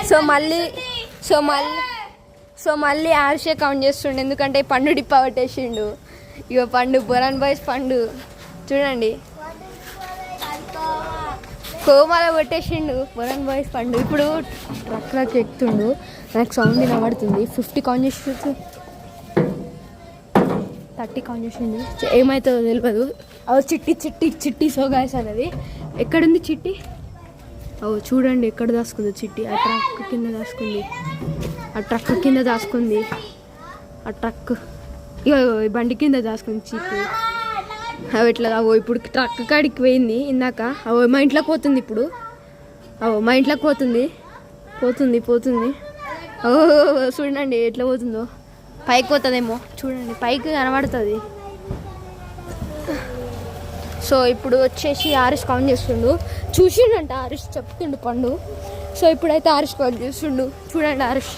So మళ్ళీ ఆర్షే count చేస్తుండే, ఎందుకంటే పండు డిప్ప పట్టేసిండు. ఇక పండు బొరాన్ బాయ్స్ పండు చూడండి కోమాలో కొట్టేసిండు బొరాన్ బాయ్స్ పండు. ఇప్పుడు ట్రక్ ఎక్కుతుండు, నాకు సౌండ్ వినబడుతుంది. 50 కౌంట్ చేసి 30 కౌంట్ చేసిండు, ఏమవుతుందో తెలియదు. అవి చిట్టి సో గాయస్ అనేది. ఎక్కడుంది చిట్టి? చూడండి ఎక్కడ దాచుకుంది చిట్టి. ఆ ట్రక్ కింద దాచుకుంది. ఆ ట్రక్ ఇక బండి కింద దాచుకుంది చిట్టి. అవి ఎట్లా ఇప్పుడు ట్రక్ కాడికి పోయింది ఇందాక. మా ఇంట్లోకి పోతుంది ఇప్పుడు. మా ఇంట్లోకి పోతుంది. చూడండి ఎట్లా పోతుందో. పైకి పోతుందేమో చూడండి, పైకి కనబడుతుంది. సో ఇప్పుడు వచ్చేసి ఆరిష్ కౌంట్ చేస్తుండు. చూసిండంట ఆరిష్, చెప్తుండు పండు. సో ఇప్పుడైతే ఆరిష్ కౌంట్ చేస్తుండు. చూడండి ఆరిష్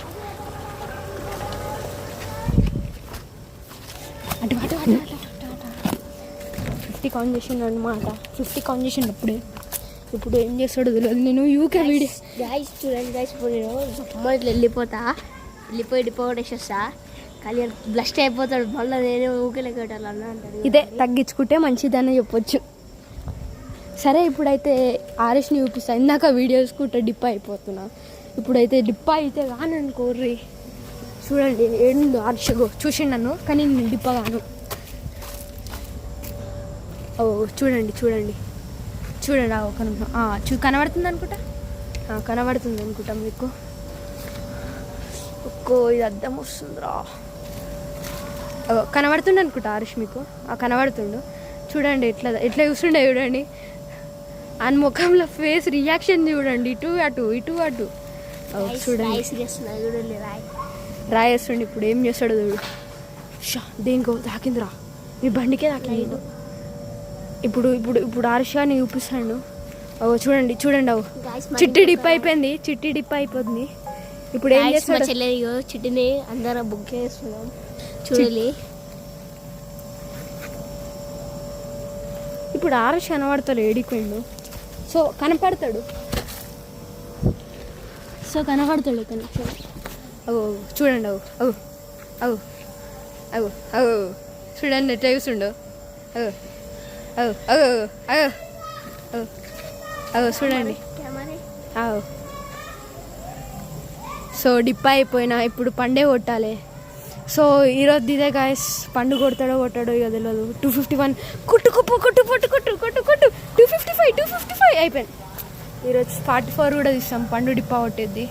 అటు 50 కౌంట్ చేసిండు అనమాట. 50 కౌంట్ చేసిండు ఇప్పుడు ఏం చేస్తాడో తెలియదు. నేను యూకే వీడియో గైస్ చూడండి గైస్, ఇప్పుడు నేను ఇట్లా వెళ్ళిపోయి డిపోగొట్టేసేస్తా. కానీ బ్లస్ట్ అయిపోతాడు, మళ్ళీ నేనే ఊకేలే కట్టాలన్నా అంటాడు. ఇదే తగ్గించుకుంటే మంచిదని చెప్పొచ్చు. సరే ఇప్పుడైతే ఆరిష్ని చూపిస్తా. ఇందాక వీడియో చూసుకుంటే డిప్ప అయిపోతున్నా. ఇప్పుడైతే డిప్ప అయితే కాననుకోర్రి. చూడండి ఏడుందో ఆరిష్ చూసిండు నన్ను, కానీ నేను డిప్ప కాను. చూడండి ఒక నిమిషం. కనబడుతుంది అనుకుంటా మీకు. ఇది అద్దం వస్తుందిరా. కనబడుతుండే అనుకుంటా ఆరిష్ మీకు. కనబడుతుండు చూడండి. ఎట్లా చూస్తుండే చూడండి. ఆయన ముఖంలో ఫేస్ రియాక్షన్ చూడండి. ఇటు అటు చూడండి. రాయేస్తుండే. ఇప్పుడు ఏం చేస్తాడు చూడు. దేనికో తాకిందిరా, మీ బండికే తాకింది. ఇప్పుడు ఆరిష్ అని చూపిస్తాడు. చూడండి చిట్టి డిప్ అయిపోతుంది. ఇప్పుడు ఏం చేస్తాడు? చిట్టిని అందరం బుక్ చేస్తున్నాం చూడాలి. ఇప్పుడు ఆరిష్ కనబడతాడు, ఏడిపోయిండు. సో కనపడతాడు చూడండి. చూడండి ఎట్లా చూస్తుండో. చూడండి. సో డిప్ప అయిపోయినా ఇప్పుడు పండే కొట్టాలి. సో ఈరోజు ఇదే గాయస్. పండు కొడతాడో ఇక తెలియదు. 251 కొట్టు 255 అయిపోయింది. ఈరోజు 44 కూడా తీస్తాం పండు డిప్ప కొట్టేది.